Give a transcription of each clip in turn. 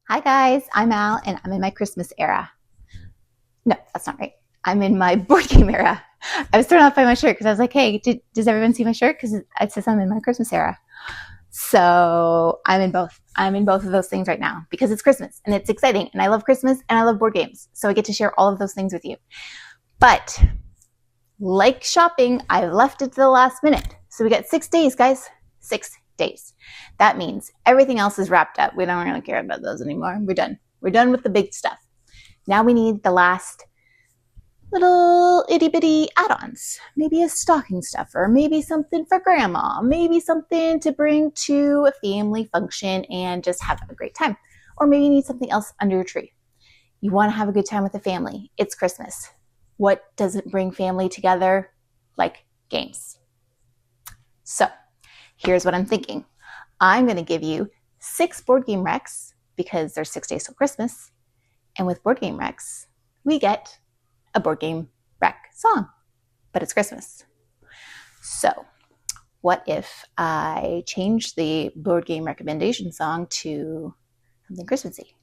Hi guys, I'm Al and I'm in my Christmas era. No, that's not right. I'm in my board game era. I was thrown off by my shirt because I was like, hey, does everyone see my shirt? Because it says I'm in my Christmas era. So I'm in both. I'm in both of those things right now because it's Christmas and it's exciting and I love Christmas and I love board games. So I get to share all of those things with you. But like shopping, I left it to the last minute. So we got 6 days, guys. 6 days. That means everything else is wrapped up. We don't really care about those anymore. We're done. We're done with the big stuff. Now we need the last little itty bitty add-ons. Maybe a stocking stuffer, maybe something for grandma, maybe something to bring to a family function and just have a great time. Or maybe you need something else under your tree. You want to have a good time with the family. It's Christmas. What doesn't bring family together? Like games. So here's what I'm thinking. I'm going to give you 6 board game recs because there's 6 days till Christmas. And with board game recs, we get a board game rec song, but it's Christmas. So what if I change the board game recommendation song to something Christmassy?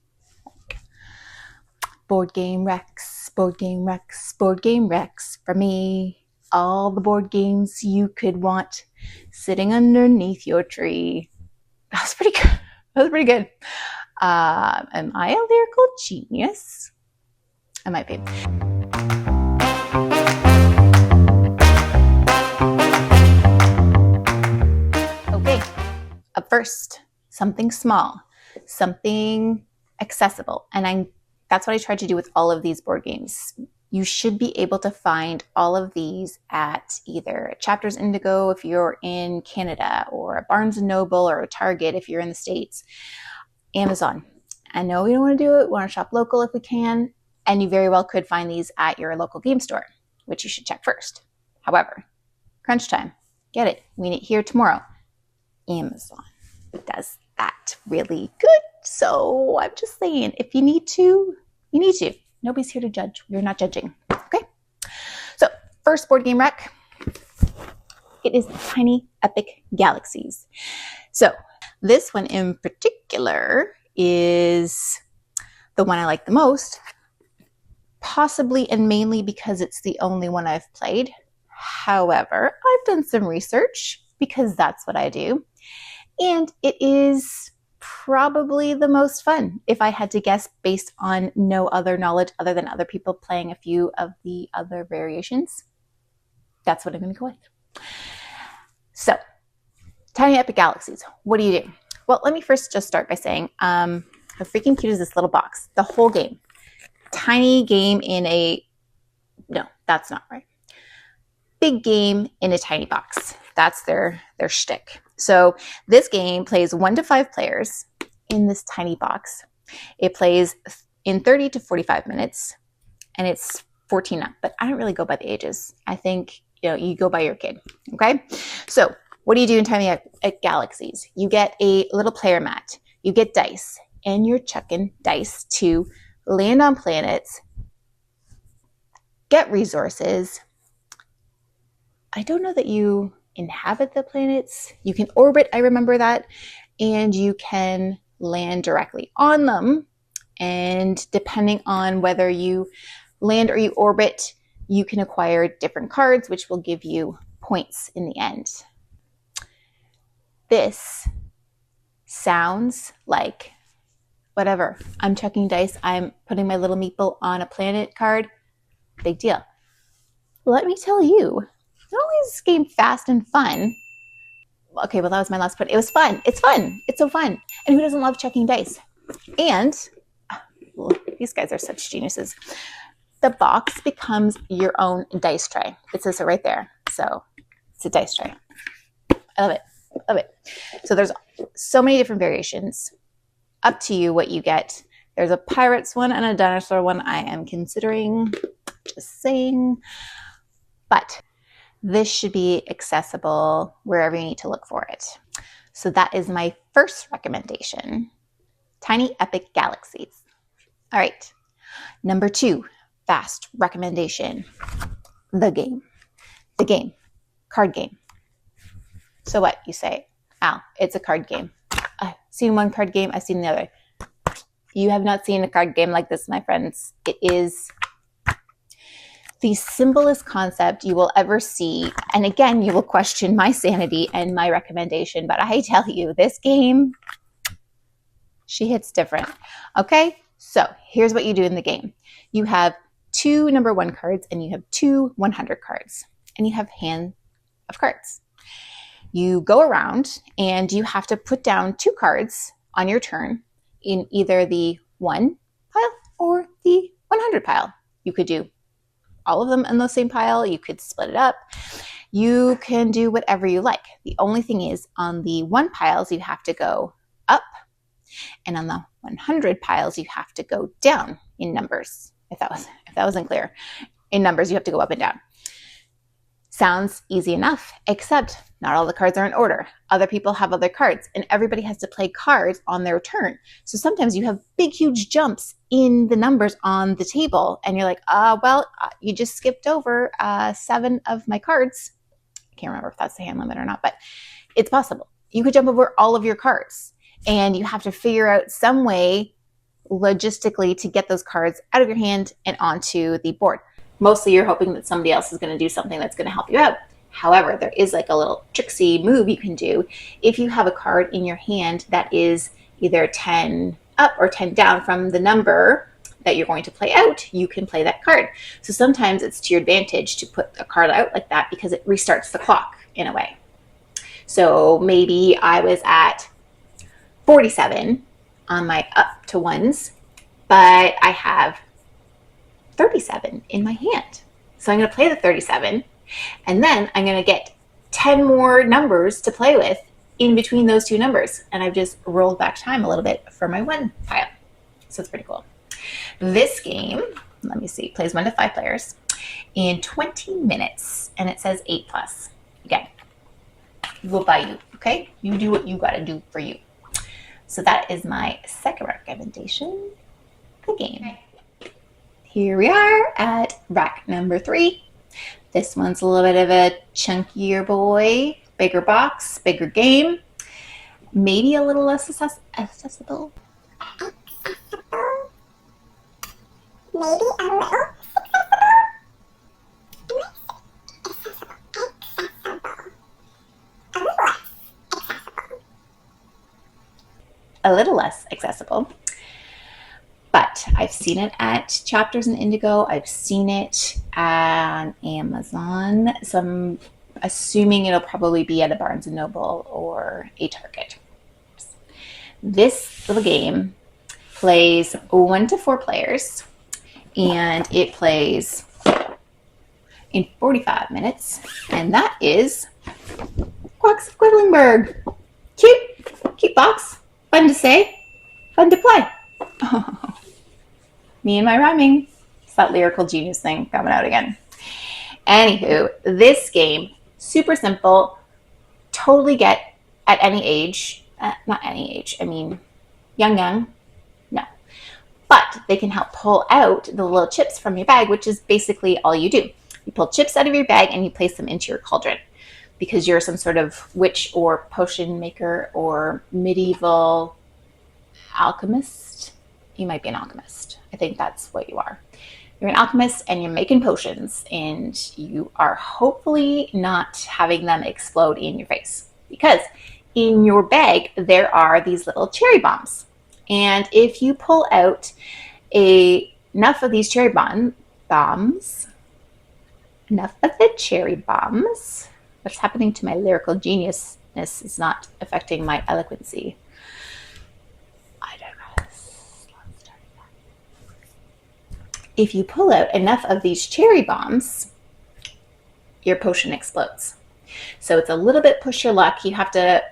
Board game recs, board game recs, board game recs for me. All the board games you could want sitting underneath your tree. That was pretty good. That was pretty good. Am I a lyrical genius? I might be. Okay, up first, something small, something accessible. And that's what I tried to do with all of these board games. You should be able to find all of these at either Chapters Indigo if you're in Canada, or a Barnes & Noble or a Target if you're in the States. Amazon. I know we don't want to do it. We want to shop local if we can. And you very well could find these at your local game store, which you should check first. However, crunch time. Get it. We need it here tomorrow. Amazon does that really good. So I'm just saying, if you need to, you need to. Nobody's here to judge. We're not judging. Okay? So, first board game rec. It is Tiny Epic Galaxies. So, this one in particular is the one I like the most, possibly and mainly because it's the only one I've played. However, I've done some research because that's what I do. And it is probably the most fun, if I had to guess based on no other knowledge other than other people playing a few of the other variations. That's what I'm going to go with. So, Tiny Epic Galaxies. What do you do? Well, let me first just start by saying how freaking cute is this little box? The whole game. Tiny game in a... No, that's not right. Big game in a tiny box. That's their shtick. So this game plays 1 to 5 players in this tiny box. It plays in 30 to 45 minutes, and it's 14 up. But I don't really go by the ages. I think you go by your kid. Okay. So what do you do in Tiny Galaxies? You get a little player mat. You get dice, and you're chucking dice to land on planets, get resources. I don't know that you inhabit the planets. You can orbit, I remember that, and you can land directly on them. And depending on whether you land or you orbit, you can acquire different cards, which will give you points in the end. This sounds like whatever. I'm chucking dice. I'm putting my little meeple on a planet card. Big deal. Let me tell you, not only is this game fast and fun. Okay, well, that was my last point. It was fun. It's fun. It's so fun. And who doesn't love chucking dice? And these guys are such geniuses. The box becomes your own dice tray. It says it right there. So it's a dice tray. I love it. Love it. So there's so many different variations. Up to you what you get. There's a pirates one and a dinosaur one I am considering. Just saying. But this should be accessible wherever you need to look for it. So that is my first recommendation. Tiny Epic Galaxies. All right. Number 2, fast recommendation. The game. The game. Card game. So what? You say, Al, it's a card game. I've seen one card game. I've seen the other. You have not seen a card game like this, my friends. It is the simplest concept you will ever see. And again, you will question my sanity and my recommendation, but I tell you, this game, she hits different. Okay, so here's what you do in the game. You have 2 number 1 cards and you have 2 100 cards, and you have hand of cards. You go around and you have to put down 2 cards on your turn in either the 1 pile or the 100 pile. You could do all of them in the same pile. You could split it up. You can do whatever you like. The only thing is, on the 1 piles, you have to go up, and on the 100 piles, you have to go down in numbers. If that wasn't clear, in numbers, you have to go up and down. Sounds easy enough, except not all the cards are in order. Other people have other cards, and everybody has to play cards on their turn. So sometimes you have big, huge jumps in the numbers on the table, and you're like, you just skipped over 7 of my cards. I can't remember if that's the hand limit or not, but it's possible. You could jump over all of your cards, and you have to figure out some way logistically to get those cards out of your hand and onto the board. Mostly you're hoping that somebody else is going to do something that's going to help you out. However, there is like a little tricksy move you can do. If you have a card in your hand that is either 10 up or 10 down from the number that you're going to play out, you can play that card. So sometimes it's to your advantage to put a card out like that because it restarts the clock in a way. So maybe I was at 47 on my up to ones, but I have 37 in my hand. So I'm going to play the 37, and then I'm going to get 10 more numbers to play with in between those 2 numbers. And I've just rolled back time a little bit for my 1 pile. So it's pretty cool. This game, let me see, plays 1 to 5 players in 20 minutes, and it says 8+. Again, we'll buy you, okay? You do what you got to do for you. So that is my second recommendation, the game. Okay. Here we are at rack number 3. This one's a little bit of a chunkier boy, bigger box, bigger game, maybe a little less accessible. Maybe a little a little less accessible. But I've seen it at Chapters and Indigo. I've seen it on Amazon. So I'm assuming it'll probably be at a Barnes & Noble or a Target. This little game plays 1 to 4 players, and it plays in 45 minutes. And that is Quacks of Quedlinburg. Cute box. Fun to say, fun to play. Oh. Me and my rhyming. It's that lyrical genius thing coming out again. Anywho, this game, super simple, totally get at any age. Not any age, I mean young, no. But they can help pull out the little chips from your bag, which is basically all you do. You pull chips out of your bag and you place them into your cauldron because you're some sort of witch or potion maker or medieval alchemist. You might be an alchemist. I think that's what you are. You're an alchemist and you're making potions, and you are hopefully not having them explode in your face, because in your bag there are these little cherry bombs. And if you pull out enough of these cherry bombs, what's happening to my lyrical geniusness is not affecting my eloquency. If you pull out enough of these cherry bombs, your potion explodes. So it's a little bit push your luck. You have to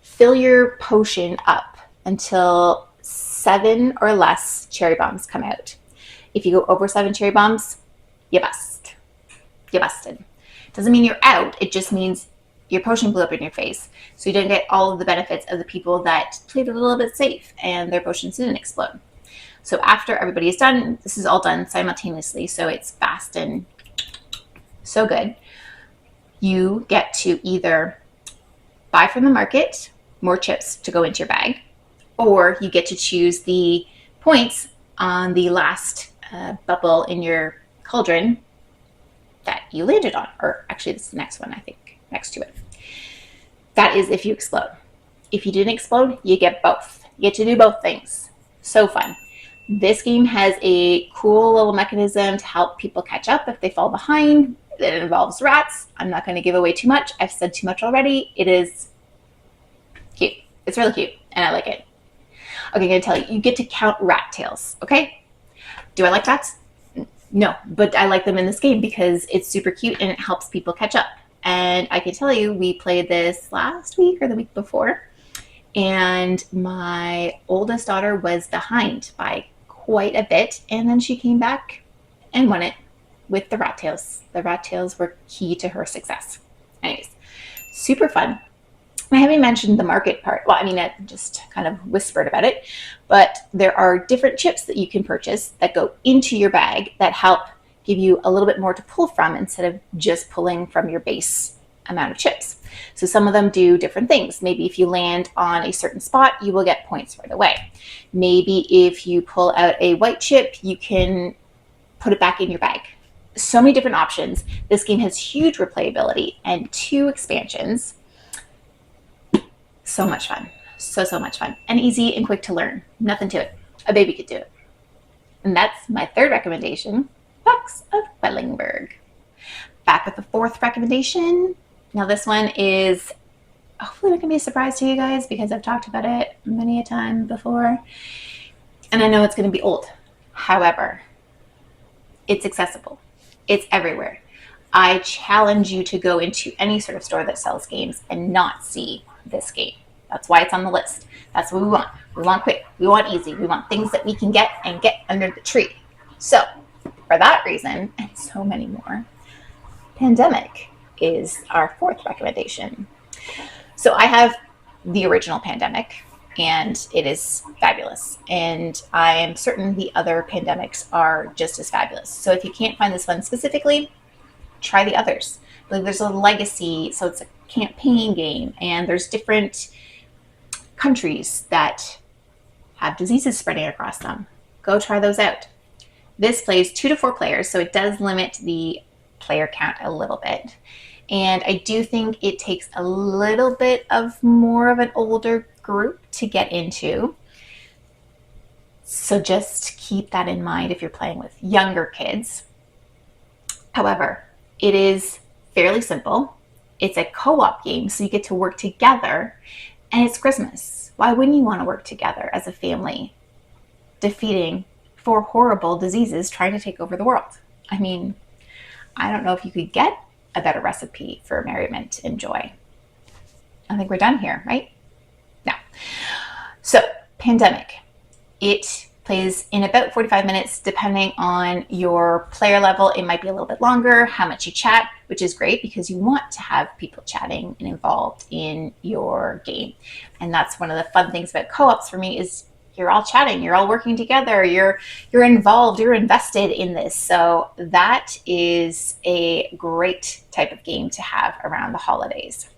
fill your potion up until 7 or less cherry bombs come out. If you go over 7 cherry bombs, you bust. You busted. Doesn't mean you're out. It just means your potion blew up in your face. So you don't get all of the benefits of the people that played a little bit safe and their potions didn't explode. So after everybody is done, this is all done simultaneously, so it's fast and so good. You get to either buy from the market more chips to go into your bag, or you get to choose the points on the last bubble in your cauldron that you landed on. Or actually, this is the next one, I think, next to it. That is if you explode. If you didn't explode, you get both. You get to do both things. So fun. This game has a cool little mechanism to help people catch up if they fall behind. It involves rats. I'm not going to give away too much. I've said too much already. It is cute. It's really cute, and I like it. Okay, I'm going to tell you, you get to count rat tails, okay? Do I like rats? No, but I like them in this game because it's super cute and it helps people catch up. And I can tell you, we played this last week or the week before, and my oldest daughter was behind by quite a bit, and then she came back and won it with the rat tails. The rat tails were key to her success. Anyways, super fun. I haven't mentioned the market part. Well, I mean, I just kind of whispered about it, but there are different chips that you can purchase that go into your bag that help give you a little bit more to pull from instead of just pulling from your base amount of chips. So some of them do different things. Maybe if you land on a certain spot, you will get points right away. Maybe if you pull out a white chip, you can put it back in your bag. So many different options. This game has huge replayability and 2 expansions. So much fun. So much fun. And easy and quick to learn. Nothing to it. A baby could do it. And that's my 3rd recommendation, Pucks of Quedlinburg. Back with the 4th recommendation. Now this one is hopefully not going to be a surprise to you guys because I've talked about it many a time before. And I know it's going to be old. However, it's accessible. It's everywhere. I challenge you to go into any sort of store that sells games and not see this game. That's why it's on the list. That's what we want. We want quick. We want easy. We want things that we can get and get under the tree. So for that reason, and so many more, Pandemic is our 4th recommendation. So I have the original Pandemic, and it is fabulous. And I am certain the other Pandemics are just as fabulous. So if you can't find this one specifically, try the others. Like there's a legacy, so it's a campaign game, and there's different countries that have diseases spreading across them. Go try those out. This plays 2 to 4 players, so it does limit the player count a little bit. And I do think it takes a little bit of more of an older group to get into. So just keep that in mind if you're playing with younger kids. However, it is fairly simple. It's a co-op game, so you get to work together, and it's Christmas. Why wouldn't you want to work together as a family, defeating 4 horrible diseases trying to take over the world? I mean, I don't know if you could get a better recipe for merriment and joy. I think we're done here, right? No. So, Pandemic. It plays in about 45 minutes, depending on your player level. It might be a little bit longer, how much you chat, which is great because you want to have people chatting and involved in your game. And that's one of the fun things about co-ops for me is you're all chatting, you're all working together, you're involved, you're invested in this. So that is a great type of game to have around the holidays.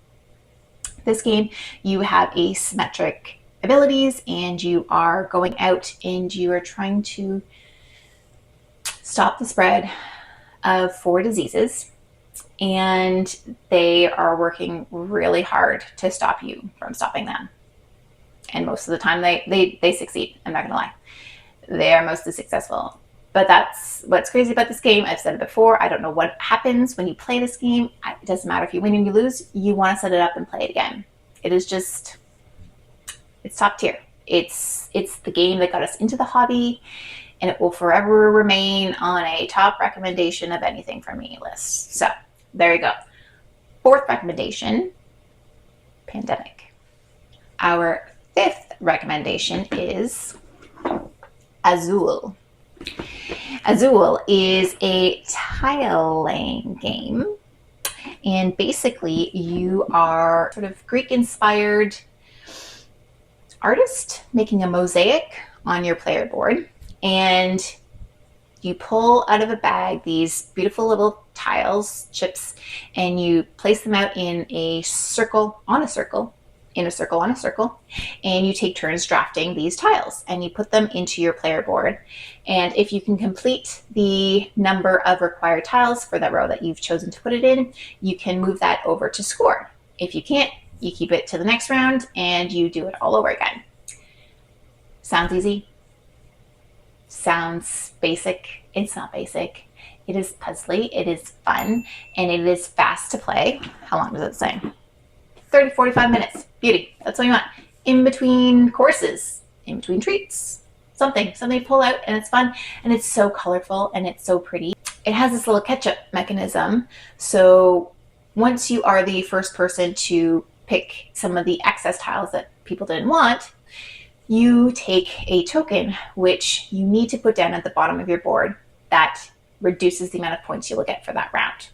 This game, you have asymmetric abilities, and you are going out and you are trying to stop the spread of 4 diseases, and they are working really hard to stop you from stopping them. And most of the time they succeed. I'm not gonna lie. They are mostly successful. But that's what's crazy about this game. I've said it before. I don't know what happens when you play this game. It doesn't matter if you win or you lose. You want to set it up and play it again. It is just, it's top tier. It's the game that got us into the hobby, and it will forever remain on a top recommendation of anything from me list. So there you go. 4th recommendation, Pandemic. Our 5th recommendation is Azul. Azul is a tile-laying game, and basically you are sort of Greek-inspired artist making a mosaic on your player board, and you pull out of a bag these beautiful little tiles, chips, and you place them out in a circle, on a circle, in a circle on a circle, and you take turns drafting these tiles and you put them into your player board. And if you can complete the number of required tiles for that row that you've chosen to put it in, you can move that over to score. If you can't, you keep it to the next round and you do it all over again. Sounds easy? Sounds basic? It's not basic. It is puzzly, it is fun, and it is fast to play. How long does it say? 30, 45 minutes. Beauty. That's what you want. In between courses, in between treats, something to pull out, and it's fun, and it's so colorful, and it's so pretty. It has this little catch-up mechanism, so once you are the first person to pick some of the excess tiles that people didn't want, you take a token, which you need to put down at the bottom of your board that reduces the amount of points you will get for that round.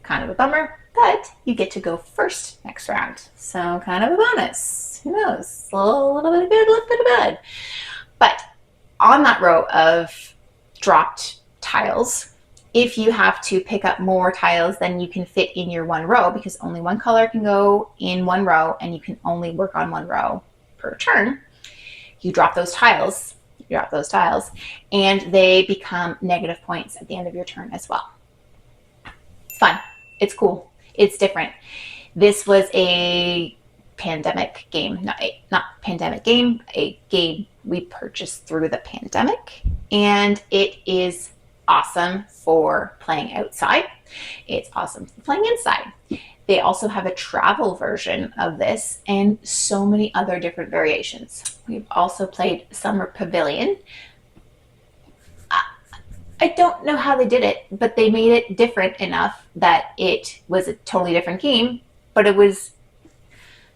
Kind of a bummer, but you get to go first next round. So kind of a bonus. Who knows? A little bit of good, a little bit of bad. But on that row of dropped tiles, if you have to pick up more tiles than you can fit in your one row, because only one color can go in one row and you can only work on one row per turn, you drop those tiles, and they become negative points at the end of your turn as well. It's fun. It's cool. It's different. This was a pandemic game, not pandemic game, a game we purchased through the pandemic, and it is awesome for playing outside. It's awesome for playing inside. They also have a travel version of this and so many other different variations. We've also played Summer Pavilion. I don't know how they did it, but they made it different enough that it was a totally different game, but it was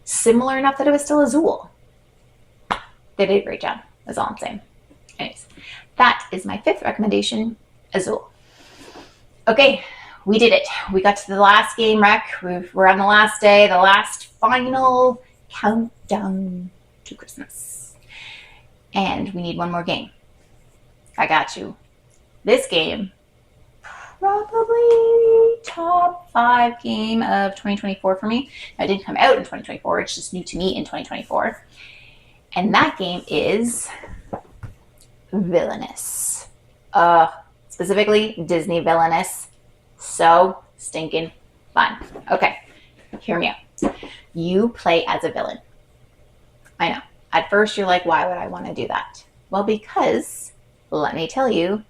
similar enough that it was still Azul. They did a great job, that's all I'm saying. Anyways, that is my fifth recommendation, Azul. Okay, we did it. We got to the last game rec. We're on the last day, the last final countdown to Christmas. And we need one more game. I got you. This game, probably top 5 game of 2024 for me. It didn't come out in 2024. It's just new to me in 2024. And that game is Villainous. Specifically, Disney Villainous. So stinking fun. Okay, hear me out. You play as a villain. I know. At first, you're like, why would I want to do that? Well, because, let me tell you,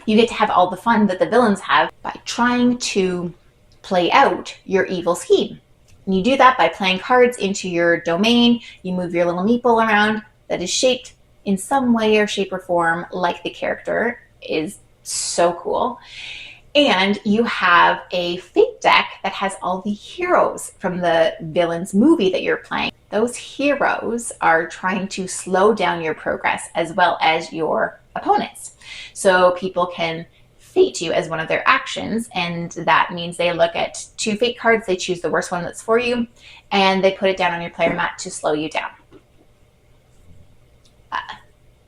you get to have all the fun that the villains have by trying to play out your evil scheme. And you do that by playing cards into your domain. You move your little meeple around that is shaped in some way or shape or form like the character. Is so cool. And you have a fate deck that has all the heroes from the villains movie that you're playing. Those heroes are trying to slow down your progress as well as your opponents. So people can fate you as one of their actions, and that means they look at 2 fate cards, they choose the worst one that's for you, and they put it down on your player mat to slow you down.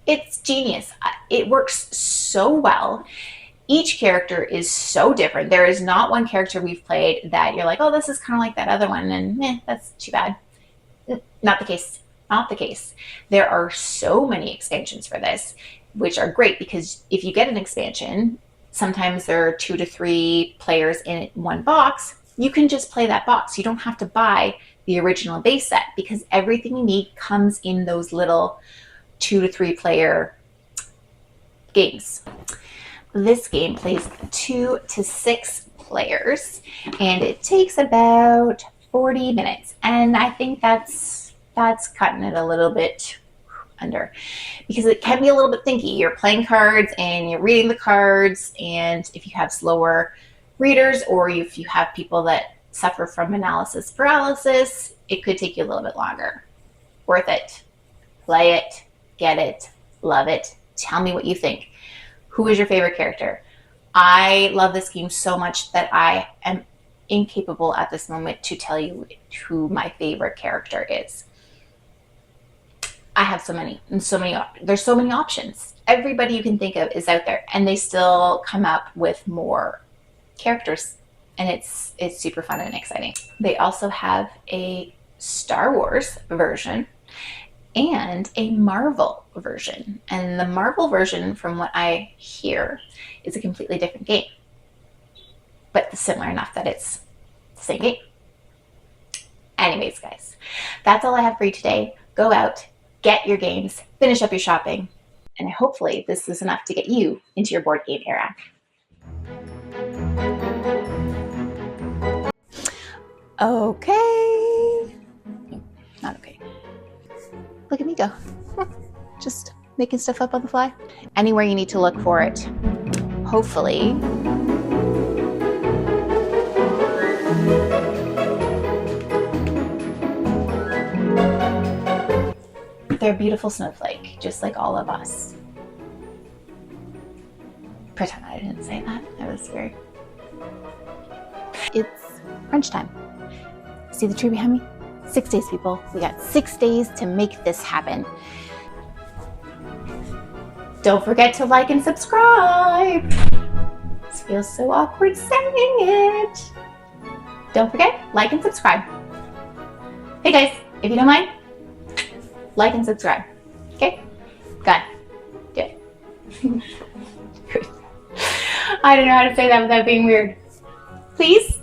It's genius. It works so well. Each character is so different. There is not one character we've played that you're like, oh, this is kind of like that other one, and that's too bad. Not the case. Not the case. There are so many expansions for this, which are great because if you get an expansion, sometimes there are 2 to 3 players in one box. You can just play that box. You don't have to buy the original base set because everything you need comes in those little 2 to 3 player games. This game plays 2 to 6 players and it takes about 40 minutes. And I think that's cutting it a little bit under because it can be a little bit thinky. You're playing cards and you're reading the cards, and if you have slower readers or if you have people that suffer from analysis paralysis, it could take you a little bit longer. Worth it. Play it, get it, love it. Tell me what you think. Who is your favorite character? I love this game so much that I am incapable at this moment to tell you who my favorite character is. I have so many, and there's so many options. Everybody you can think of is out there, and they still come up with more characters, and it's super fun and exciting. They also have a Star Wars version and a Marvel version. And the Marvel version, from what I hear, is a completely different game, but similar enough that it's the same game. Anyways, guys, that's all I have for you today. Go out, get your games, finish up your shopping, and hopefully this is enough to get you into your board game era. Okay. No, not okay. Look at me go. Just making stuff up on the fly. Anywhere you need to look for it. Hopefully. They're a beautiful snowflake, just like all of us. Pretend I didn't say that. That was weird. It's crunch time. See the tree behind me? 6 days, people. We got 6 days to make this happen. Don't forget to like and subscribe. This feels so awkward saying it. Don't forget, like and subscribe. Hey guys, if you don't mind, like and subscribe. Okay? Got it. Do it. I don't know how to say that without being weird. Please?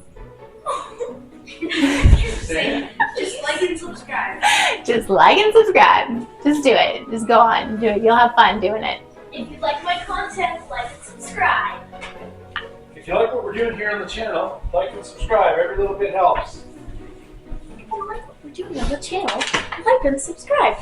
Just like and subscribe. Just like and subscribe. Just do it. Just go on. Do it. You'll have fun doing it. If you like my content, like and subscribe. If you like what we're doing here on the channel, like and subscribe. Every little bit helps. If you like what we're doing on the channel, like and subscribe.